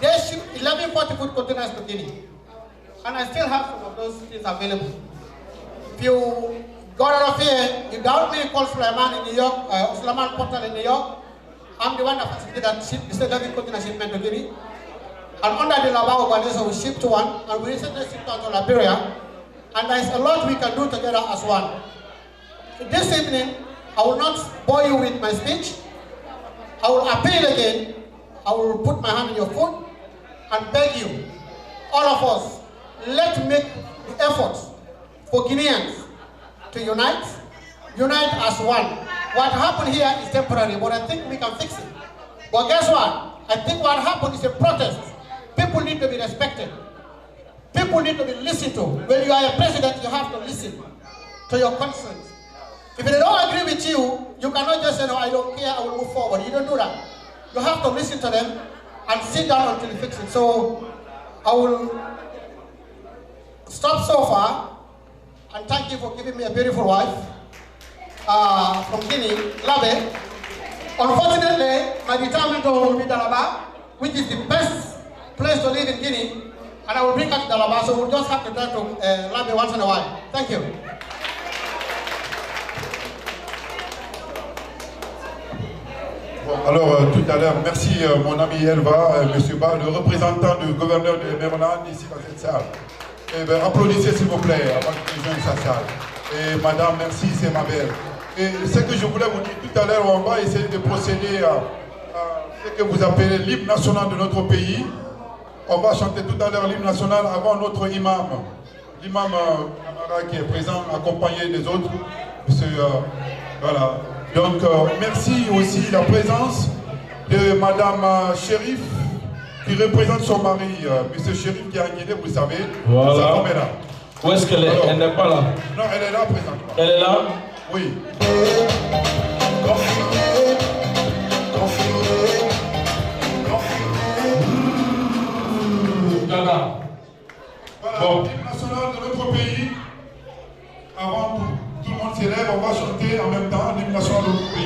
They ship 11 40-foot containers to Guinea. And I still have some of those things available. If you got out of here, you doubt me, call Sulaiman in New York, Sulaiman Portal in New York. I'm the one that facilitated that ship, the 11 container shipment to Guinea. And under the Laba organization, we shipped one, and we recently shipped out to Liberia. And there's a lot we can do together as one. This evening, I will not bore you with my speech. I will appeal again. I will put my hand in your foot and beg you, all of us, let's make the efforts for Guineans to unite as one. What happened here is temporary, but I think we can fix it. But guess what? I think what happened is a protest. People need to be respected. People need to be listened to. When you are a president, you have to listen to your constituents. If they don't agree with you, you cannot just say, no, I don't care, I will move forward. You don't do that. You have to listen to them and sit down until you fix it. So I will stop so far and thank you for giving me a beautiful wife from Guinea, Labe. Unfortunately, my retirement home will be Dalaba, which is the best place to live in Guinea, and I will bring her to Dalaba, so we'll just have to drive to Labe once in a while. Thank you. Bon, alors, tout à l'heure, merci mon ami Elva, monsieur Ba, le représentant du gouverneur de Maryland ici dans cette salle. Et bien, applaudissez s'il vous plaît avant que je joigne sa salle. Et madame, merci, c'est ma belle. Et ce que je voulais vous dire tout à l'heure, on va essayer de procéder à ce que vous appelez l'hymne national de notre pays. On va chanter tout à l'heure l'hymne national avant notre imam. L'imam Amara qui est présent, accompagné des autres. Monsieur, voilà. Donc, merci aussi la présence de madame Chérif, qui représente son mari, monsieur Chérif, qui est en Guinée, vous savez. Voilà. Sa femme est là. Où est-ce qu'elle est? Alors, elle n'est pas là. Non, elle est là présentement. Elle est là? Oui. Voilà, bon. l'hymne national de notre pays. Avant tout le monde s'élève, on va chanter en même temps l'hymne national de notre pays.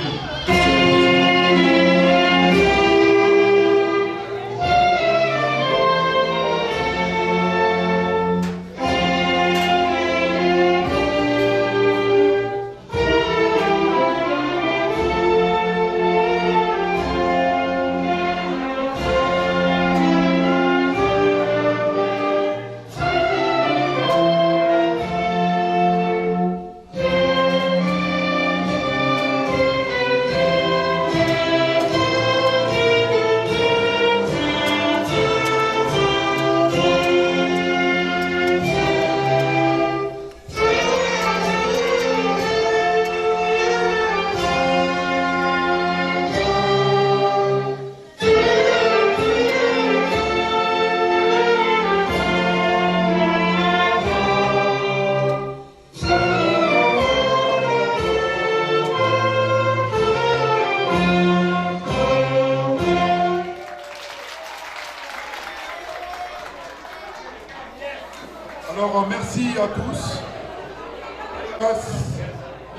Alors, merci à tous.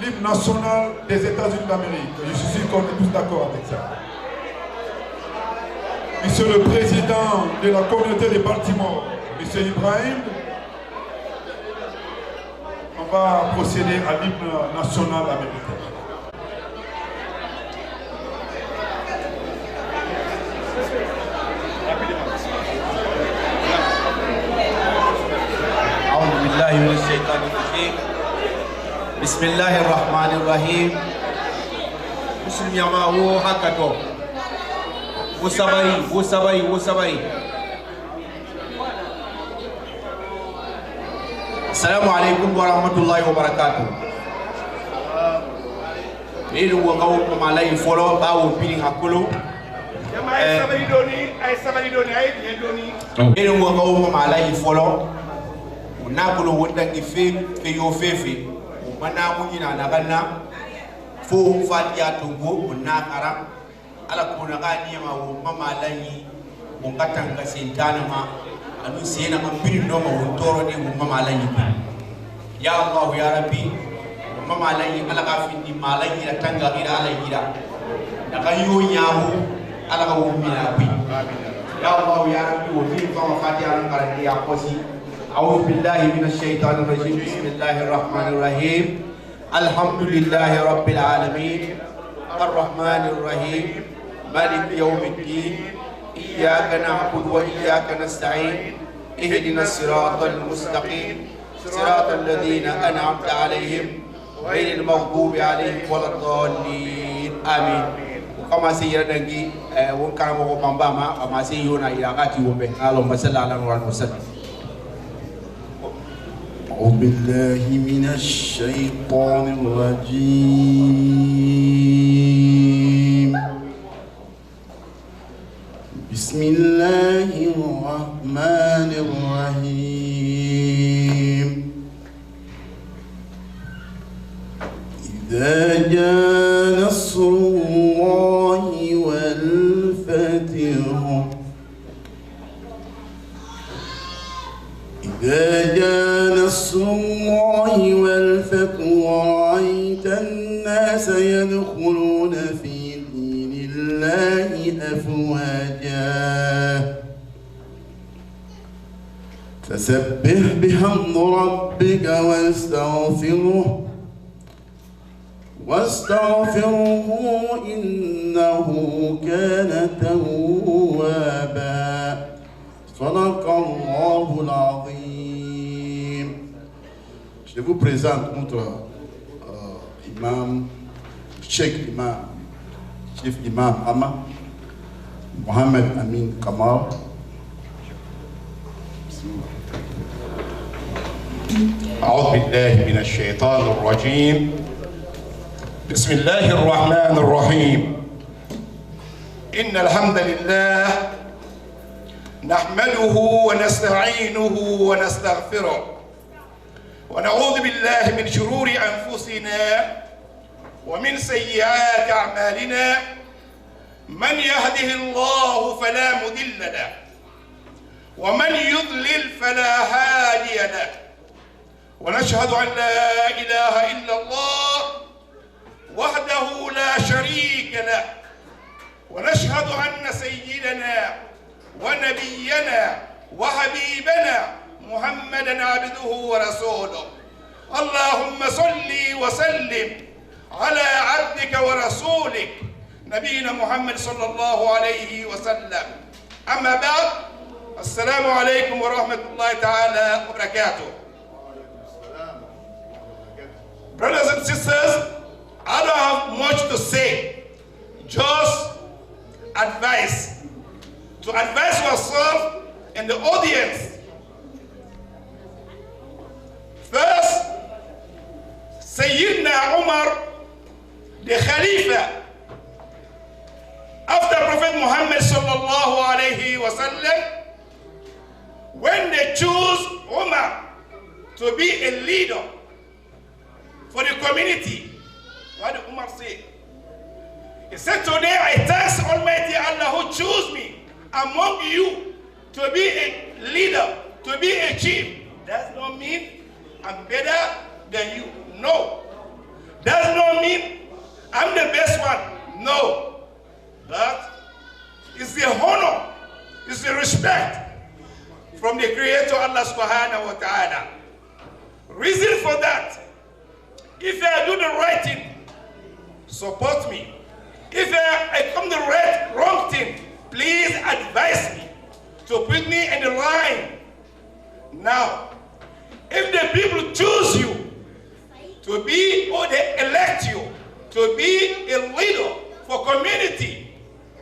L'hymne national des États-Unis d'Amérique. Je suis sûr qu'on est tous d'accord avec ça. Monsieur le Président de la communauté de Baltimore, Monsieur Ibrahim, on va procéder à l'hymne national américain. Bismillahirrahmanirrahim. Muslim yama wo hakato. Wosabai. Assalamu alaikum warahmatullahi wabarakatuh. Ilu wo ngawo malai folo bawo pili hakulu. Ilu wo ngawo malai folo. Nakulu wondangi fefe. Mana munyina nagana fo fatia tungo munakara ala kuna gani ma wo mama lani mun katanga sentana ma anu sena mambiri no ma wontoro ne mun mama lani ya Allah ya rabbi mama lani ala ka findi malani la tanga gira ala gira daga yo nyahu ala ka wo mina bi يا الله يا ربي وفي فما فاتحة القرآن يا قوسي أعوذ بالله من الشيطان الرجيم بسم الله الرحمن الرحيم الحمد لله رب العالمين الرحمن الرحيم مالك يوم الدين إياك نعبد وإياك نستعين اهدنا الصراط المستقيم صراط الذين أنعمت عليهم غير المغضوب عليهم ولا الضالين آمين. وكما سيرنا نجي وكان مو بامباما وما سيونا إلى غاتي وبه اللهم صل على محمد وسلم. أعوذ بالله من الشيطان الرجيم بسم الله الرحمن الرحيم إذا جاء نصر الله والفتح إذا جاء نصر الله والفتح ورأيت الناس يدخلون في دين الله أفواجا فسبح بحمد ربك واستغفره إنه كان توابا صدق الله العظيم. Je vous présente notre imam, Cheikh Imam, Chief Imam Amma, Mohamed Amin Kamal. أعوذ بالله من الشيطان الرجيم بسم الله الرحمن الرحيم إن الحمد لله نحمده ونستعينه ونستغفره ونعوذ بالله من شرور أنفسنا ومن سيئات أعمالنا من يهده الله فلا مضل له ومن يضلل فلا هادي له ونشهد أن لا إله إلا الله وحده لا شريك له ونشهد أن سيدنا ونبينا وحبيبنا محمدا عبده ورسوله اللهم صل وسلم على عبدك ورسولك نبينا محمد صلى الله عليه وسلم أما بعد السلام عليكم ورحمة الله تعالى وبركاته. Brothers and sisters, I don't have much to say, just advice. To advise yourself and the audience. First, Sayyidina Umar, the Khalifa, after Prophet Muhammad sallallahu alayhi wa sallam, when they choose Umar to be a leader for the community, what did Umar say? He said, today I thank Almighty Allah who chose me among you to be a leader, to be a chief. Does not mean I'm better than you. No. Does not mean I'm the best one. No. But it's the honor, it's the respect from the Creator Allah subhanahu wa ta'ala. Reason for that, if I do the right thing, support me. If I come the wrong thing, please advise me to put me in the line. Now, if the people choose you to be, or they elect you to be a leader for community,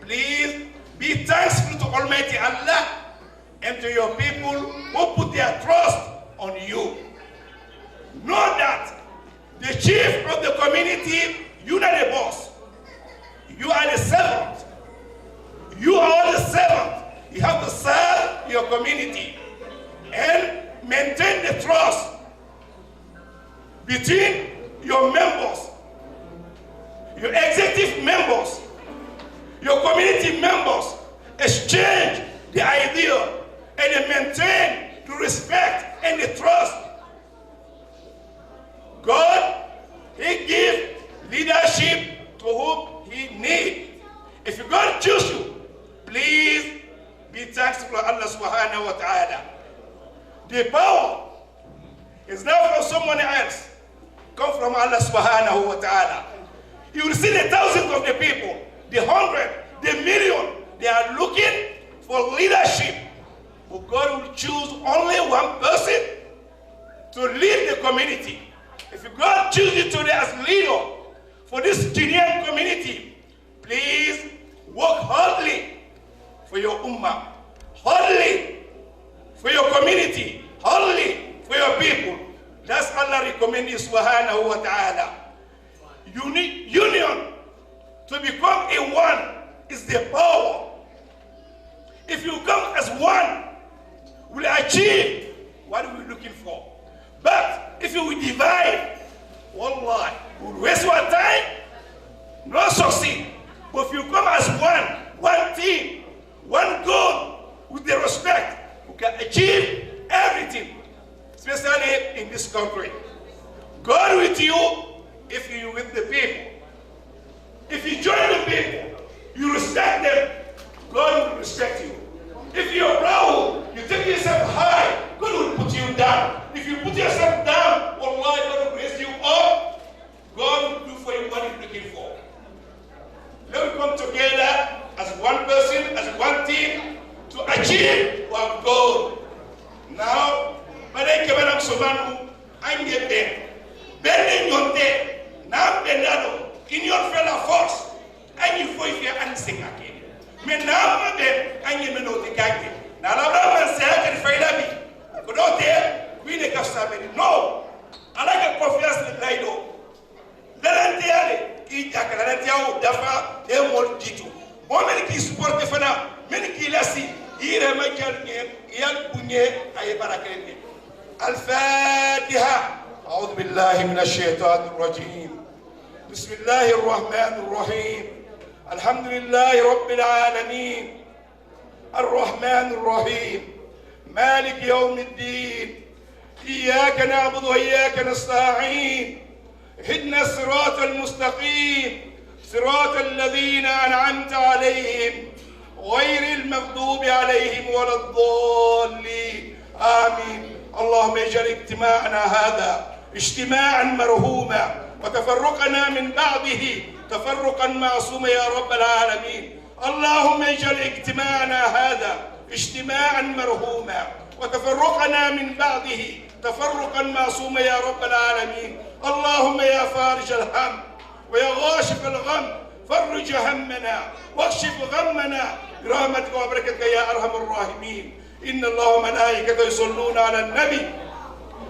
please be thankful to Almighty Allah and to your people who put their trust on you. Know that the chief of the community, you're not the boss. You are the servant. You are the servant. You have to serve your community and maintain the trust between your members, your executive members, your community members. Exchange the idea and maintain the respect and the trust. God, He gives leadership to whom He needs. If God chooses you, please be subhanahu wa ta'ala. The power is not from someone else. Come from Allah subhanahu wa ta'ala. You will see the thousands of the people, the hundred, the million, they are looking for leadership. But God will choose only one person to lead the community. If God chooses you today as leader for this Guinean community, please work hardly for your ummah, hardly for your community, hardly for your people. That's Allah recommends you subhanahu wa ta'ala. Union to become a one is the power. If you come as one, we'll achieve what we're looking for. But if you will divide, wallahi, we'll waste our time, not succeed. But if you come as one team, one goal, with the respect, we can achieve everything, especially in this country. God with you if you with the people. If you join the people, you respect them, God will respect you. If you're proud, you take yourself high, God will put you down. If you put yourself down, wallahi, God will raise you up. God will do for you what you're looking for. Let us come together as one person, as one team, to achieve our goal. Now, Madai Kebalam Somanu, I'm getting bending your day, now Benado, in your fellow force, and you for if you're answering again. Men now, and you know the gang. Now, I'm saying, Failabi, but not there, we make us no. I like a prophet in Laido. Let Ijakalantiao, Dafa, Emol Jitu. Women qui supportent Fana, men qui lassi, Ire Majalien, Yal Bunye, Aybarakene. Al-Fatiha. أعوذ بالله من الشيطان الرجيم. بسم الله الرحمن الرحيم. الحمد لله رب العالمين. الرحمن الرحيم. مالك يوم الدين. إياك نعبد وإياك نستعين. اهدنا الصراط المستقيم صراط الذين أنعمت عليهم غير المغضوب عليهم ولا الضالين آمين. اللهم اجعل اجتماعنا هذا اجتماعا مرحوما وتفرقنا من بعده تفرقا معصوما يا رب العالمين. اللهم اجعل اجتماعنا هذا اجتماعا مرحوما وتفرقنا من بعده تفرقا معصوما يا رب العالمين. اللهم يا فارج الهم ويا غاشف الغم فرج همنا واكشف غمنا برحمتك وبركتك يا ارحم الراحمين. ان الله وملائكته يصلون على النبي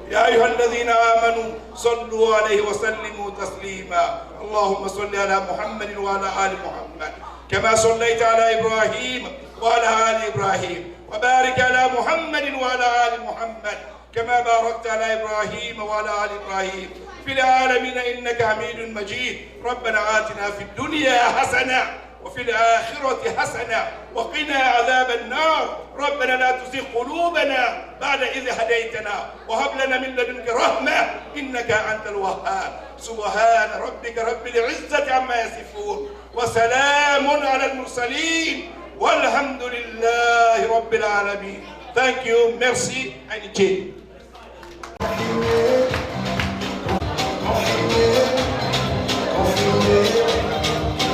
يا ايها الذين امنوا صلوا عليه وسلموا تسليما. اللهم صل على محمد وعلى ال محمد كما صليت على ابراهيم وعلى ال ابراهيم وبارك على محمد وعلى ال محمد كما باركت على إبراهيم وعلى آل إبراهيم في العالمين إنك حميد مجيد. ربنا آتنا في الدنيا حسنة وفي الآخرة حسنة وقنا عذاب النار. ربنا لا تزغ قلوبنا بعد إذ هديتنا وهب لنا من لدنك رحمة إنك أنت الوهاب. سبحان ربك رب العزة عما يصفون وسلام على المرسلين والحمد لله رب العالمين. Thank you, merci, and Jane.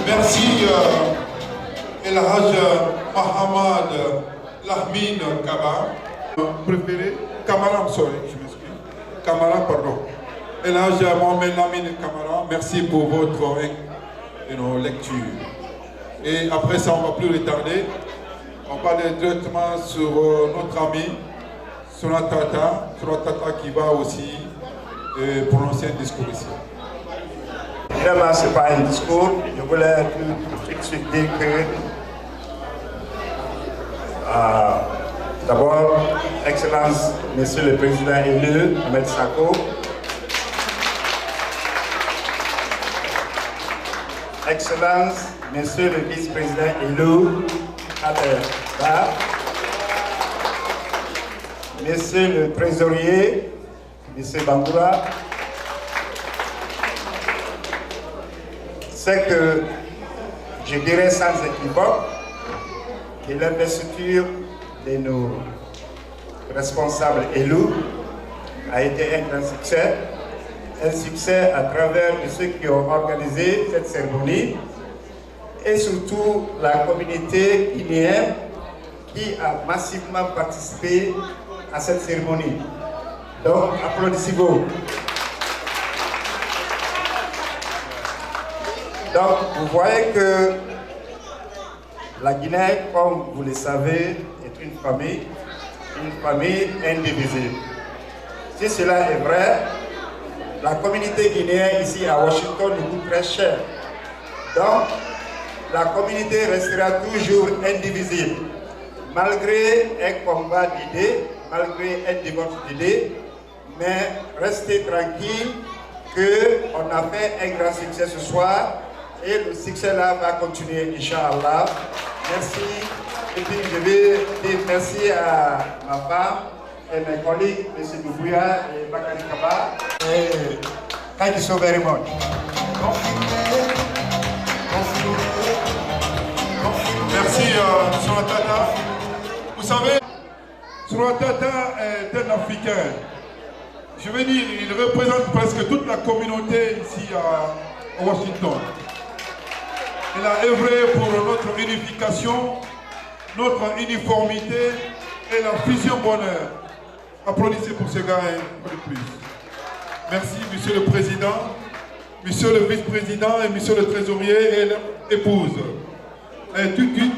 Merci El Haj Mohamed Lahmin Kaba. Préféré Kamara, sorry, je m'excuse. Kamara, pardon. El Haj Mohamed Lahmin Kamara, merci pour votre lecture. Et après ça, on ne va plus retarder. On va aller directement sur notre ami Sonatata qui va aussi prononcer un discours ici. Vraiment, ce n'est pas un discours. Je voulais tout de suite dire que d'abord, Excellence, Monsieur le Président élu, Ahmed Sako, Excellence, Monsieur le Vice-président élu, Monsieur le Trésorier, Monsieur Bangoura, c'est que je dirais sans équivoque que l'investiture de nos responsables élus a été un grand succès. Un succès à travers de ceux qui ont organisé cette cérémonie et surtout la communauté guinéenne qui a massivement participé à cette cérémonie. Donc, applaudissez-vous. Donc, vous voyez que la Guinée, comme vous le savez, est une famille indivisible. Si cela est vrai, la communauté guinéenne ici à Washington nous coûte très cher. Donc, la communauté restera toujours indivisible. Malgré un combat d'idées, malgré un divorce d'idées, mais restez tranquille qu'on a fait un grand succès ce soir et le succès là va continuer, Inch'Allah. Merci. Et puis je vais dire merci à ma femme et mes collègues, M. Doubouya et Bakary Kaba. Et thank you so very much. Merci, Suratata. Vous savez, Suratata est un Africain. Je veux dire, il représente presque toute la communauté ici à Washington. Il a œuvré pour notre unification, notre uniformité et la fusion bonheur. Applaudissez pour ce gars un peu plus. Merci, Monsieur le Président, Monsieur le Vice-président et Monsieur le Trésorier et l'épouse. Et tout de suite,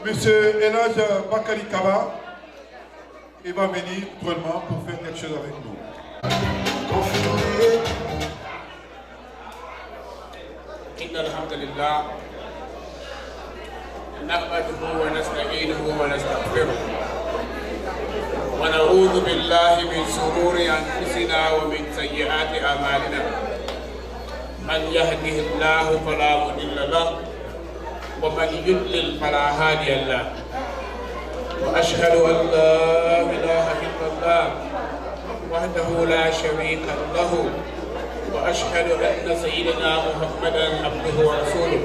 Monsieur Elhaj Bakary Kaba, il va venir naturellement pour faire quelque chose avec nous. إن الحمد لله نحمده ونستعينه ونستغفره ونعوذ بالله من شرور أنفسنا ومن سيئات أعمالنا من يهده الله فلا مضل له ومن يضلل فلا هادي له وأشهد أن لا إله إلا الله وحده لا شريك له وأشهد أن سيدنا محمدا عبده ورسوله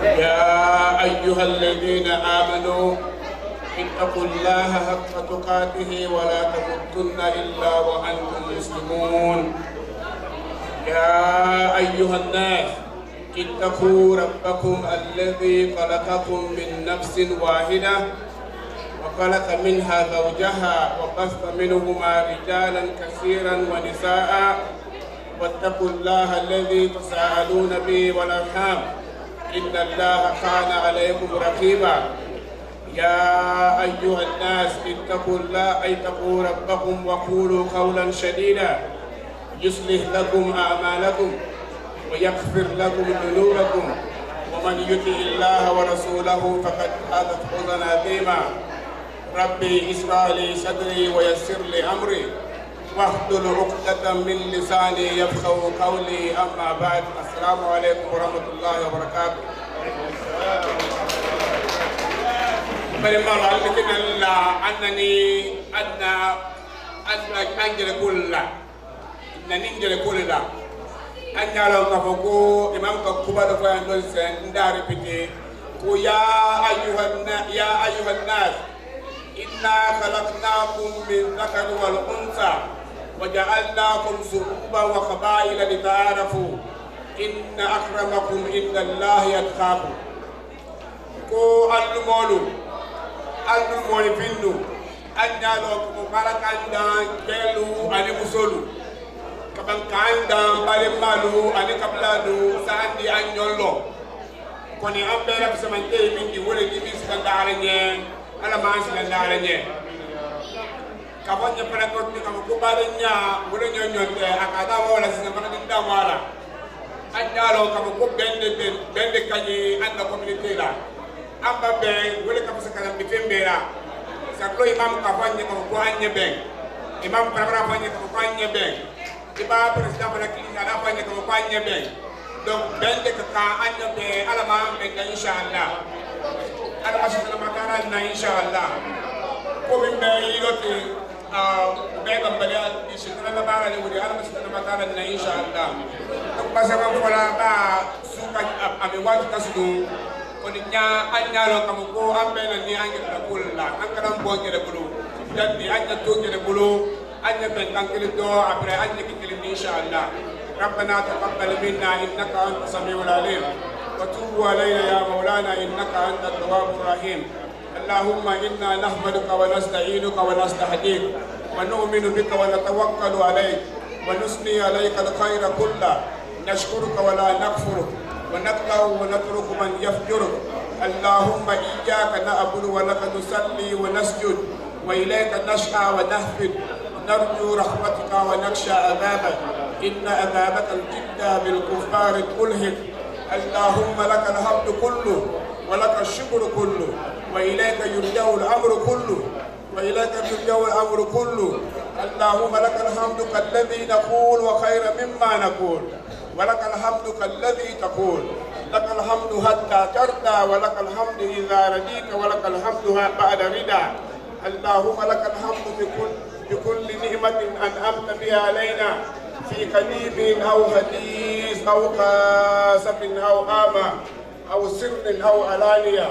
يا أيها الذين آمنوا اتقوا الله حق تقاته ولا تموتن إلا وأنتم مسلمون يا أيها الناس اتقوا ربكم الذي خلقكم من نفس واحدة وخلق منها زوجها وبث منهما رجالا كثيرا ونساء واتقوا الله الذي تساءلون به والأرحام إن الله كان عليكم رقيبا يا أيها الناس اتقوا ربكم وقولوا قولا سديدا يصلح لكم أعمالكم ويغفر لكم ذنوبكم ومن يطع الله ورسوله فقد فاز فوزا عظيما ربي اشرح لي صدري ويسر لي امري واحلل عقدة من لساني يفقهوا قولي اما بعد السلام عليكم ورحمة الله وبركاته. مرة لكن أنني أنجل كل ننجل كل أن يعلم كفوكو إمام كوبا دفع عندون سن داري بيتي يا أيها الناس إنا خلقناكم من ذكر والأنثى وجعلناكم شعوبا وقبائل لتعارفوا إن أكرمكم عند الله يتقاكم كو المولو فينو أن يعلم كباركان كيلو أني مسولو kabankanda bale malu ani kabladu sandi anyolo koni ambera bisamante mingi wole gibi skandale nye ala man skandale nye kabonye para ko ni kam ko bare nya wole nyonyote akada wala sina para dinda wala anyalo kam ko bende kanyi anda community la amba be wole kam sakala bi fembera saklo imam kabonye kam ko anye be imam para bonye kam ko anye be iba president de la Kilisa la fanya ko kwanye be donc bende ka anya be alama be inshallah alama shana makara na inshallah ko bimbe yilote be gambale ishikana bara ni wuri alama shana makara na inshallah donc basa ko la ba suka ame watu kasudu oninya anyalo kamuko ambena ni angela kulla ankaram bongere bulu jadi anya tongere bulu anya bentankele do après anya kikili inshallah ربنا تقبل منا انك انت السميع العليم وتوب علينا يا مولانا انك انت التواب الرحيم اللهم انا نحمدك ونستعينك ونستهديك ونؤمن بك ونتوكل عليك ونثني عليك الخير كله نشكرك ولا نكفرك ونقطع ونترك من يفجرك اللهم إياك نعبد ولك نصلي ونسجد وإليك نسعى ونهفد نرجو رحمتك ونخشى عذابك إن عذابك الجد بالكفار الملحق اللهم لك الحمد كله ولك الشكر كله وإليك يرجع الأمر كله وإليك يرجع الأمر كله اللهم لك الحمد كالذي نقول وخير مما نقول ولك الحمد كالذي تقول لك الحمد حتى ترضى ولك الحمد إذا رديت ولك الحمد بعد رضا اللهم لك الحمد بكل نعمة أنعمت بها علينا في قريب أو حديث أو قاسم أو آمة أو سر أو علانية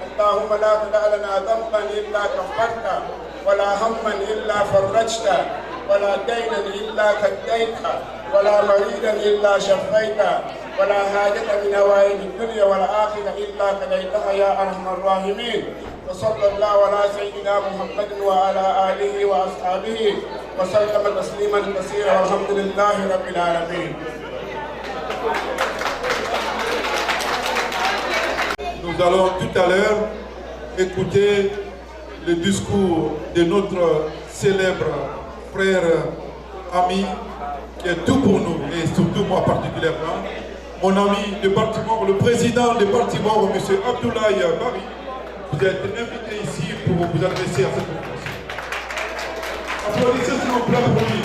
اللهم لا تدع لنا ذنبا إلا كفرته ولا هما إلا فرجته ولا دينا إلا كديته ولا مريدا إلا شفيته ولا حاجة من هوائج الدنيا والآخرة إلا قضيتها يا أرحم الراحمين وصلى الله على سيدنا محمد وعلى آله وأصحابه وسلم تسليما كثيرا والحمد لله رب العالمين. Nous allons tout à l'heure écouter le discours de notre célèbre frère ami qui est tout pour nous et surtout moi particulièrement, mon ami de Baltimore, le président de Baltimore, M. Abdoulaye Bari. Vous êtes invité ici pour vous adresser à cette conférence. Applaudissez s'il vous plaît pour lui.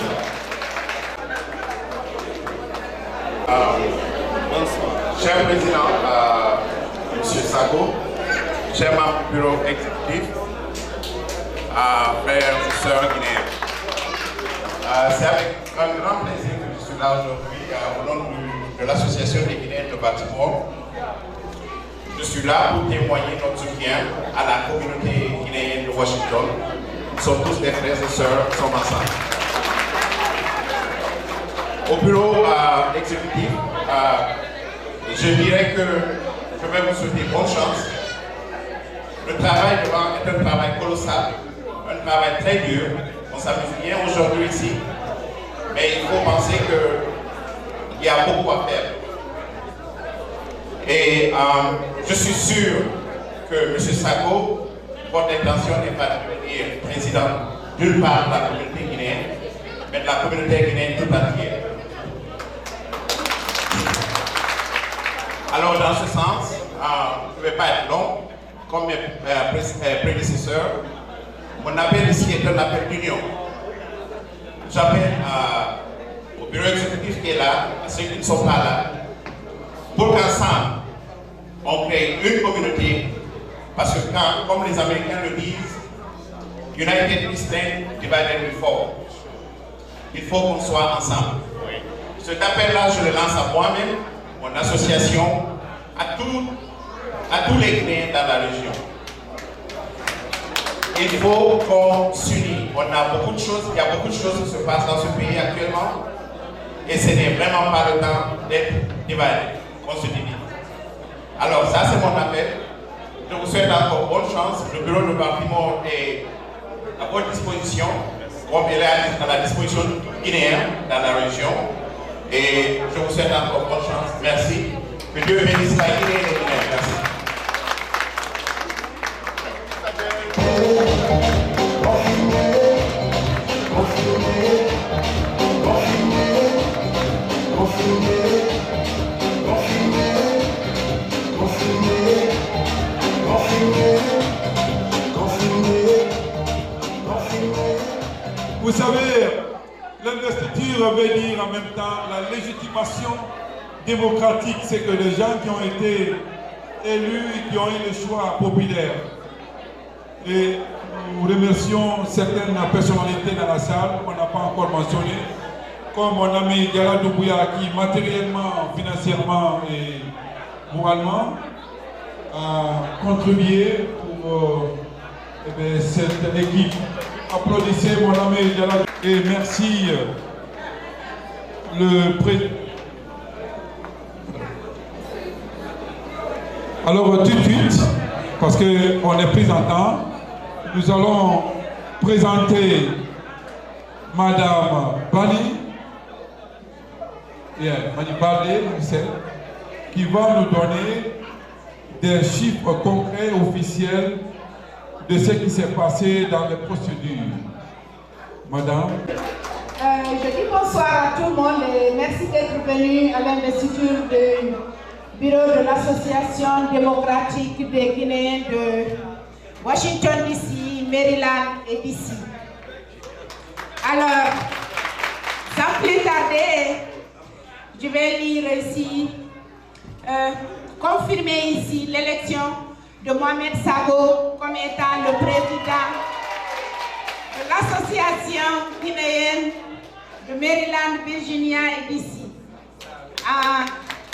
Bonsoir. Cher président, M. Sako, cher membre du bureau exécutif, frères et sœurs guinéens. C'est avec un grand plaisir que je suis là aujourd'hui au nom de l'association des Guinéens de Baltimore. Je suis là pour témoigner notre soutien à la communauté guinéenne de Washington. Nous sommes tous des frères et sœurs, nous sommes ensemble. Au bureau exécutif, je dirais que je vais vous souhaiter bonne chance. Le travail devant est un travail colossal, un travail très dur. On s'amuse bien aujourd'hui ici, mais il faut penser qu'il y a beaucoup à faire. Et je suis sûr que M. Sako, votre intention n'est pas de devenir président d'une part de la communauté guinéenne, mais de la communauté guinéenne tout entière. Alors dans ce sens, je ne vais pas être long, comme mes prédécesseurs. Mon appel ici est un appel d'union. J'appelle au bureau exécutif qui est là, à ceux qui ne sont pas là, pour qu'ensemble, on crée une communauté, parce que quand, comme les Américains le disent, United we stand, divided we fall. Il faut qu'on soit ensemble. Cet appel-là, je le lance à moi-même, mon association, à tous les Guinéens dans la région. Il faut qu'on s'unisse. On a beaucoup de choses, il y a beaucoup de choses qui se passent dans ce pays actuellement, et ce n'est vraiment pas le temps d'être dividé. On se divise. Alors ça c'est mon appel. Je vous souhaite encore bonne chance. Le bureau de Baltimore est à votre disposition, comme il est à la disposition guinéenne dans la région. Et je vous souhaite encore bonne chance. Merci. Que Dieu bénisse la Guinée et les Guinéens. Merci. Vous savez, l'investiture veut dire en même temps la légitimation démocratique, c'est que les gens qui ont été élus et qui ont eu le choix populaire. Et nous remercions certaines personnalités dans la salle qu'on n'a pas encore mentionnées, comme mon ami Diala Doumbouya qui matériellement, financièrement et moralement a contribué pour cette équipe. Applaudissez mon ami Diallo et merci le président. Alors tout de suite, parce qu'on est pris en temps, nous allons présenter Madame Bali, qui va nous donner des chiffres concrets, officiels, de ce qui s'est passé dans les procédures. Madame. Je dis bonsoir à tout le monde et merci d'être venu à l'investiture du bureau de l'Association démocratique des Guinéens de Washington DC, Maryland et DC. Alors, sans plus tarder, je vais lire ici, confirmer ici l'élection de Mohamed Sago comme étant le président de l'association guinéenne de Maryland, Virginia et DC.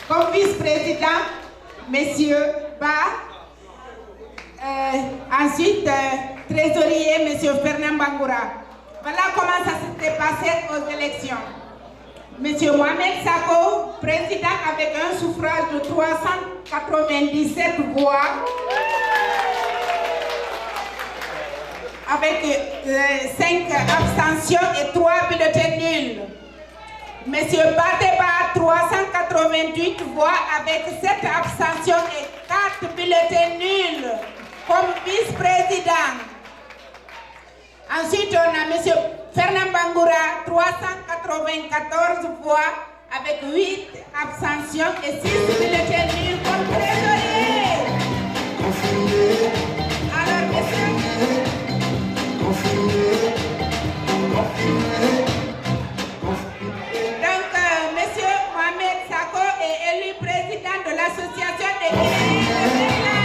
Comme vice-président, M. Ba. Ensuite, trésorier, M. Fernand Bangoura. Voilà comment ça s'était passé aux élections. M. Mohamed Sako, président avec un suffrage de 397 voix, avec 5 abstentions et 3 bulletins nuls. M. Badeba, 388 voix avec 7 abstentions et 4 bulletins nuls comme vice-président. Ensuite, on a M. Fernand Bangoura, 394 voix avec 8 abstentions et 6 bulletins nuls comme trésorier. Alors, monsieur... Donc, monsieur Mohamed Sako est élu président de l'association des Guinéens de Maryland.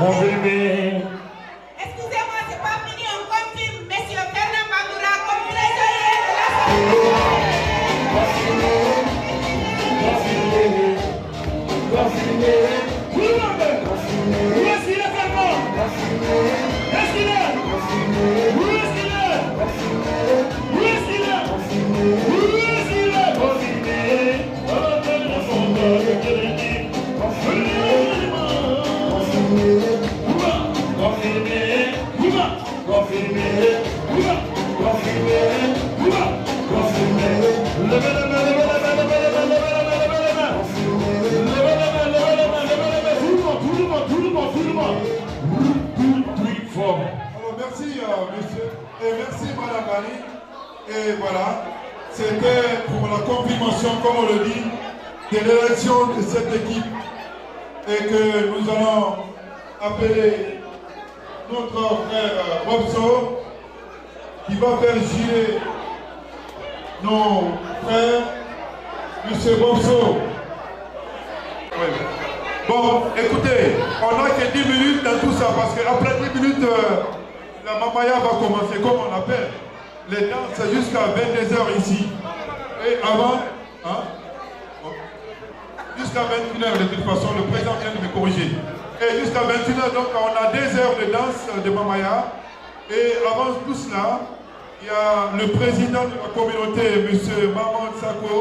Confirmé. Excusez-moi, c'est pas fini, on continue. Monsieur Fernand Bandoura comme trésorier de l'Assemblée. Confirmé. Où est-ce qu'il est, Fernand? Est-ce qu'il est? Où est-ce qu'il est? Où est-ce qu'il est? Où est-ce qu'il est? Confirmé. Alors merci monsieur et merci madame Bali. Et voilà, c'était pour la confirmation, comme on le dit, de l'élection de cette équipe. Et que nous allons appeler notre frère Bobso qui va faire girer nos frères. Monsieur Bobso. Oui. Bon, écoutez, on n'a que 10 minutes dans tout ça parce qu'après 10 minutes, la mamaya va commencer, comme on appelle. Les danses jusqu'à 22h ici. Et avant, hein, jusqu'à 21h de toute façon, le président vient de me corriger. Et jusqu'à 21h, donc on a 2 heures de danse de mamaya. Et avant tout cela, il y a le président de la communauté, M. Maman Sako,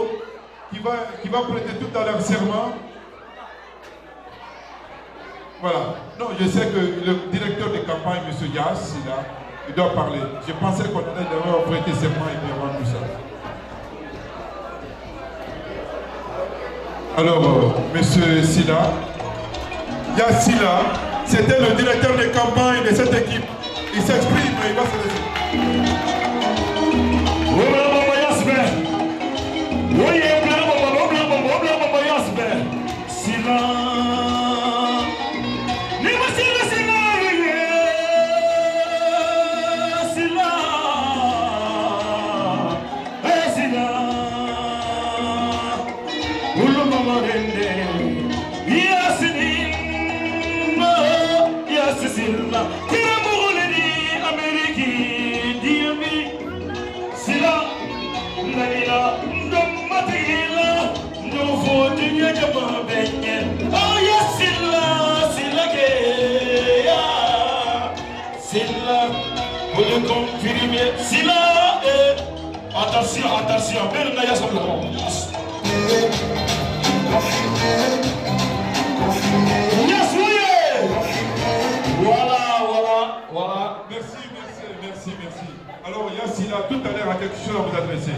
qui va prêter tout à l'heure serment. Voilà. Non, je sais que le directeur de campagne, M. Yass, il doit parler. Je pensais qu'on allait d'abord prêter serment et puis avant tout ça. Alors, M. Silla, Yass Silla, c'était le directeur de campagne de cette équipe. Il s'exprime, il va se laisser. Attention, attention, voilà. Merci. Alors Yassila, tout à l'heure a quelque chose à vous adresser.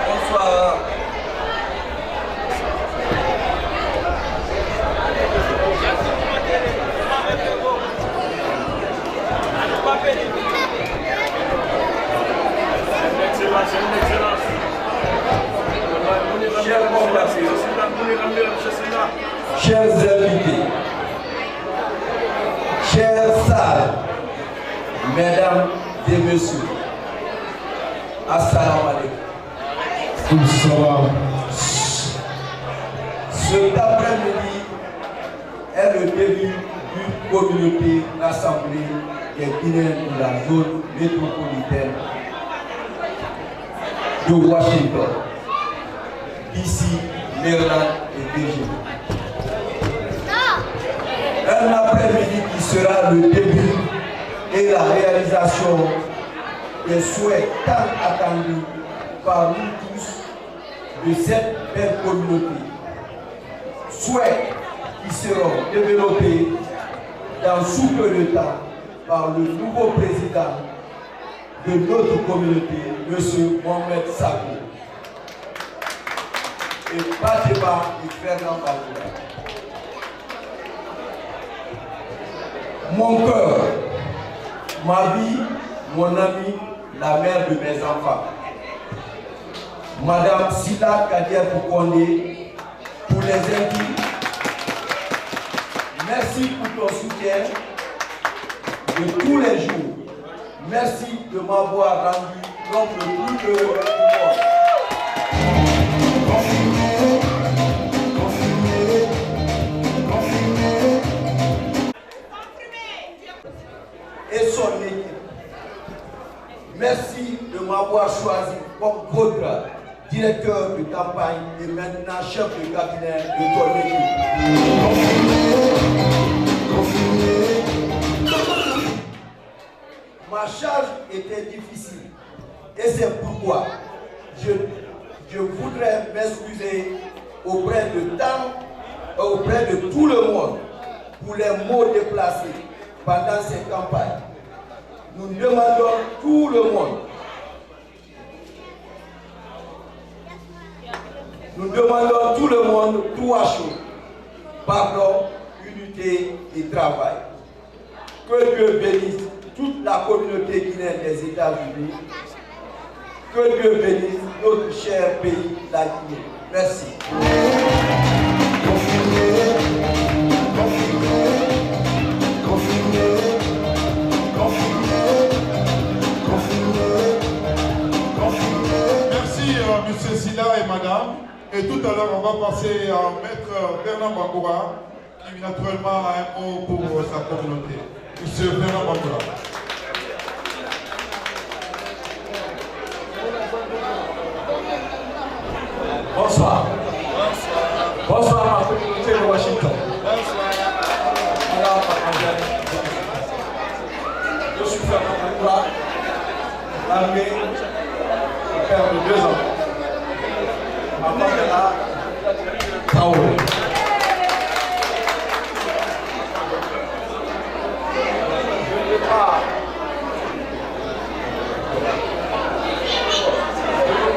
Bonsoir. Chers invités, chers salles, mesdames et messieurs, assalamu alaikum. Cet après-midi est le début d'une communauté rassemblée des Guinéens de la zone métropolitaine de Washington, ici, Maryland et Virginie. Un après-midi qui sera le début et la réalisation des souhaits tant attendus par nous tous de cette belle communauté. Souhaits qui seront développés dans sous peu de temps par le nouveau président de notre communauté, M. Mohamed Sako. Et pas débat et Fernand Bandoura. Mon cœur, ma vie, mon ami, la mère de mes enfants. Madame Silla Kadia Poukondé, pour les invités, merci pour ton soutien de tous les jours. Merci de m'avoir rendu l'homme le plus heureux du monde. et son équipe. Merci de m'avoir choisi comme votre directeur de campagne et maintenant chef de cabinet de ton équipe. Ma charge était difficile et c'est pourquoi je voudrais m'excuser auprès de tout le monde pour les mots déplacés pendant ces campagnes. Nous demandons tout le monde. Nous demandons tout le monde, tout à chaud. Pardon, unité et travail. Que Dieu bénisse toute la communauté guinéenne des États-Unis. Que Dieu bénisse notre cher pays, la Guinée. Merci. Merci, M. Silla et Madame. Et tout à l'heure, on va passer à Maître Bernard Bangoura, qui naturellement a un mot pour sa communauté. M. Bernard Bangoura. Bonsoir. Bonsoir à la communauté de Washington. Je suis Fernand Bangoura, l'armée, père de 2 ans. Avant de là, Traoré. Je ne vais pas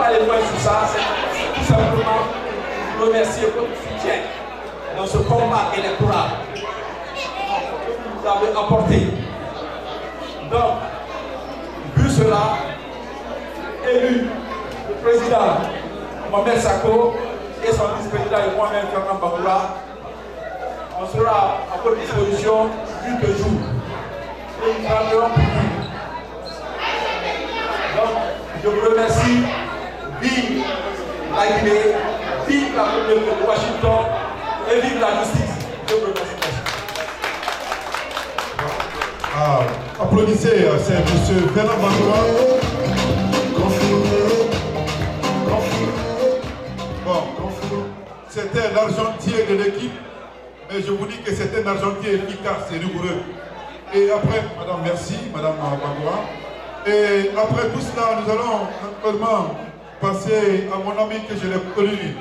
aller loin sur ça, c'est tout simplement vous remercier pour votre soutien dans ce combat électoral que vous avez apporté. Donc, vu cela, élu le président Mohamed Sako et son vice-président et moi-même Fernand Bangoura, on sera à votre disposition nuit et jour. Et nous travaillerons pour vous. Donc, je vous remercie. Vive la Guinée, vive la communauté de Washington et vive la justice. Je vous remercie. Applaudissez, c'est M. Fernand Bangoura. Bon, c'était l'argentier de l'équipe, mais je vous dis que c'était un argentier efficace et rigoureux. Et après, Madame, merci, Madame Bangoura. Et après tout cela, nous allons naturellement passer à mon ami que je l'ai connu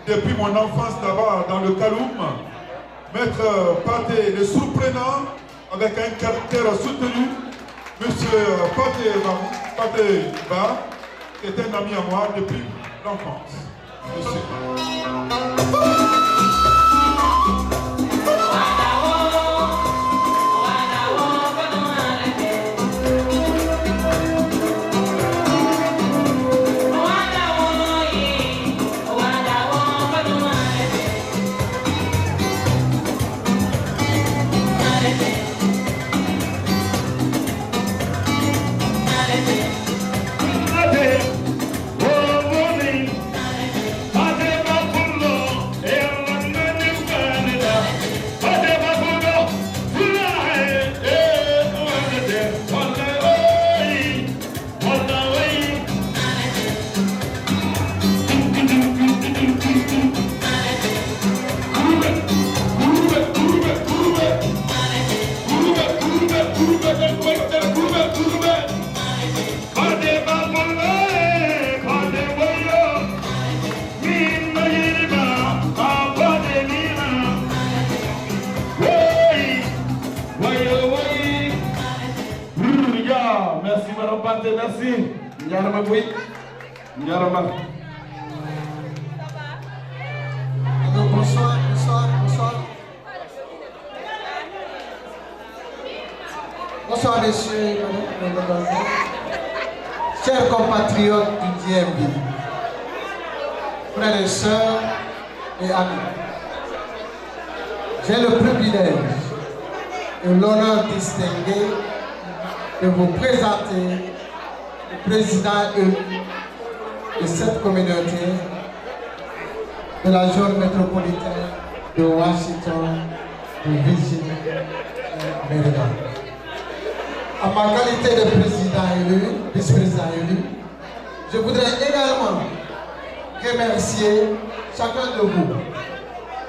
depuis mon enfance là-bas dans le Kaloum, Maître Pathé, le surprenant, avec un caractère soutenu, Monsieur Pathé Ba, qui est un ami à moi depuis l'enfance. Monsieur. Merci Madame Pathé, merci. Bonsoir. Bonsoir messieurs, madame, chers compatriotes du DMV, frères et sœurs et amis. J'ai le privilège et l'honneur distingué de vous présenter le président de cette communauté de la zone métropolitaine de Washington, de Virginie et Maryland. à ma qualité de président élu, vice-président élu, je voudrais également remercier chacun de vous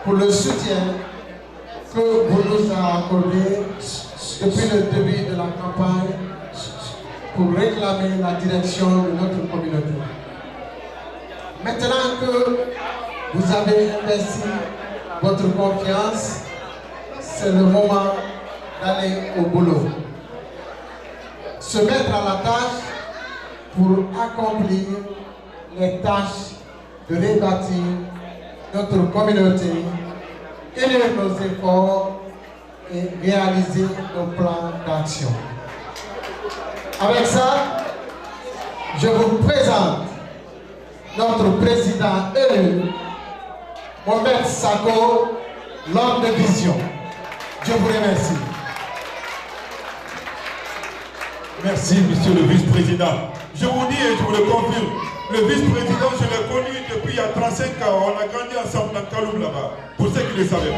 pour le soutien que vous nous avez accordé depuis le début de la campagne pour réclamer la direction de notre communauté. Maintenant que vous avez investi votre confiance, c'est le moment d'aller au boulot. Se mettre à la tâche pour accomplir les tâches de rebâtir notre communauté, unir nos efforts et réaliser nos plans d'action. Avec ça, je vous présente notre président élu, Mohamed Sako, l'homme de vision. Je vous remercie. Merci, monsieur le vice-président. Je vous dis et je vous le confirme, le vice-président, je l'ai connu depuis il y a 35 ans. On a grandi ensemble dans Kaloum là-bas, pour ceux qui ne le savaient pas.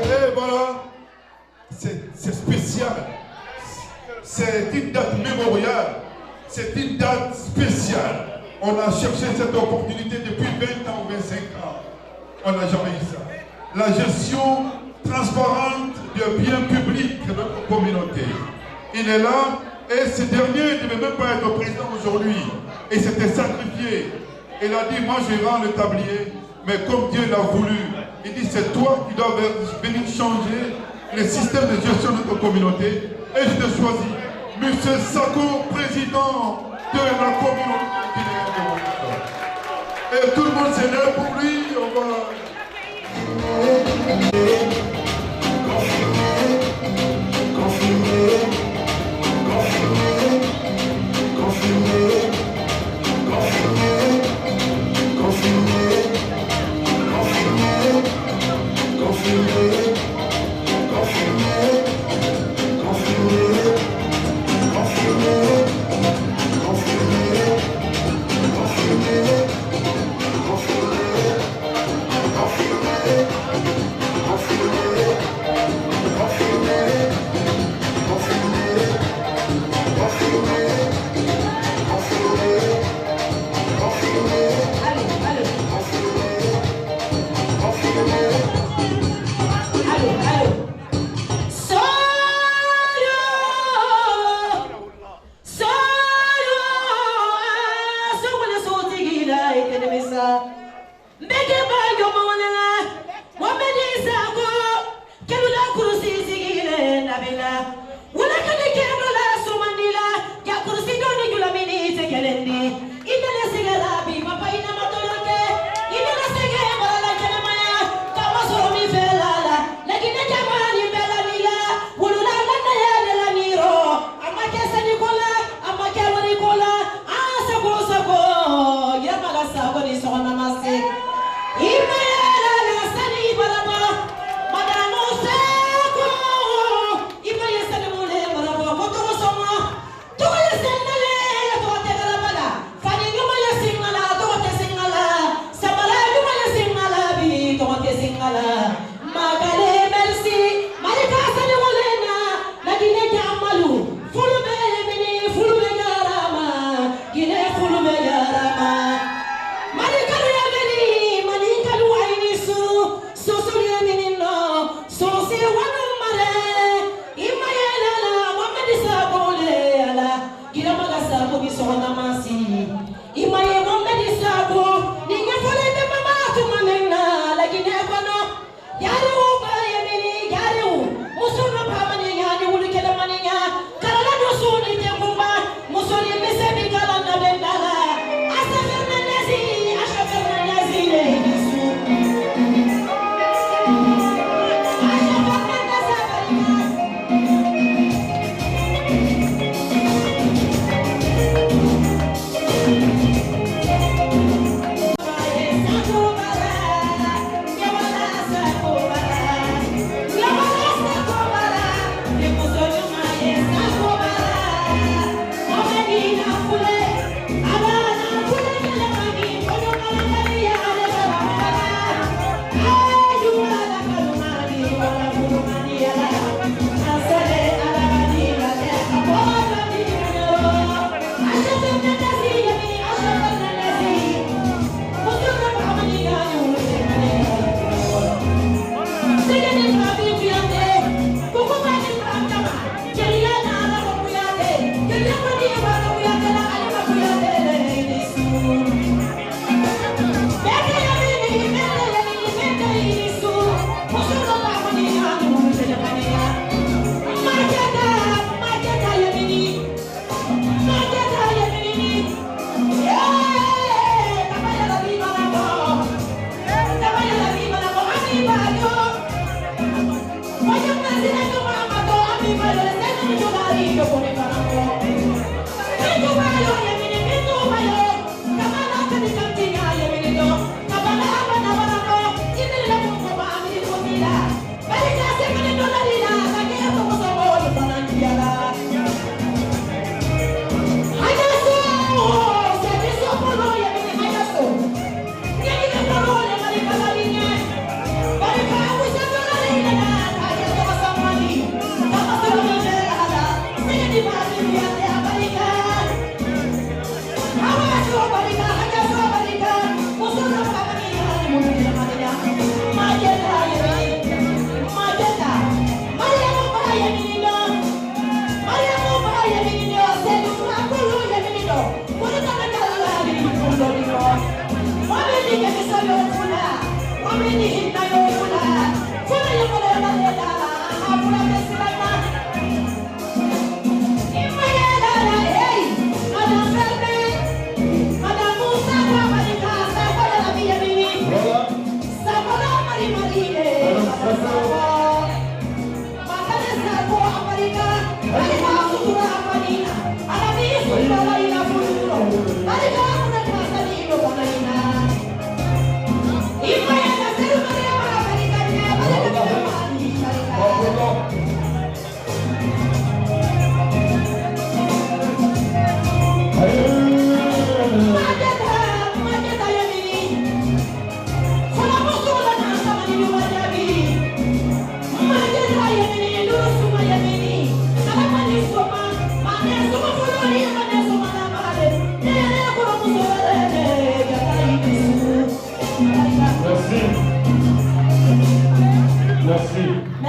Et voilà, c'est spécial. C'est une date mémoriale. C'est une date spéciale. On a cherché cette opportunité depuis 20 ans ou 25 ans. On n'a jamais eu ça. La gestion transparente des biens publics de notre communauté. Il est là et ce dernier ne devait même pas être président aujourd'hui. Et s'était sacrifié. Il a dit, moi je rends le tablier, mais comme Dieu l'a voulu, il dit, c'est toi qui dois venir changer le système de gestion de notre communauté. Et je t'ai choisi. Monsieur Sako, président de la communauté guinéenne de Monaco. Et tout le monde s'est là pour lui. On va...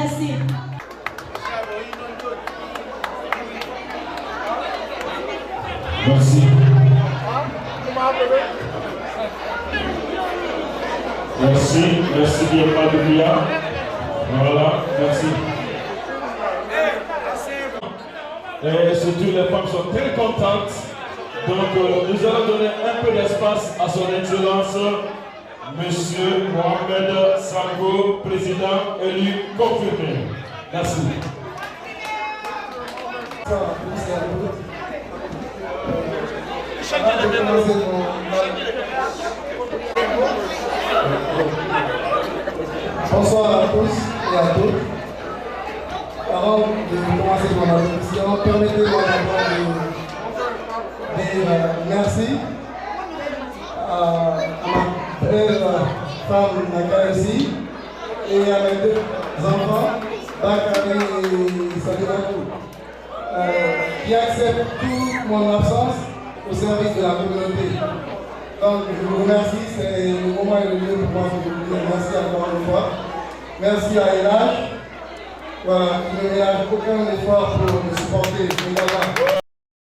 Merci. Merci, merci bien, Padouya. Voilà, merci. Et surtout, les femmes sont très contentes. Donc, nous allons donner un peu d'espace à son Excellence, Monsieur Mohamed Sango, président élu confirmé. Merci. Bonsoir à tous et à toutes. Avant de commencer mon introduction, permettez-moi d'abord de dire merci à ma belle femme Nakayosi et à mes deux enfants, Bakari et Sadirakou, qui acceptent toute mon absence au service de la communauté. Donc je vous remercie, c'est le moment et le lieu pour moi de vous dire merci encore une fois. Merci à Elage, voilà, qui ne ménage aucun effort pour me supporter.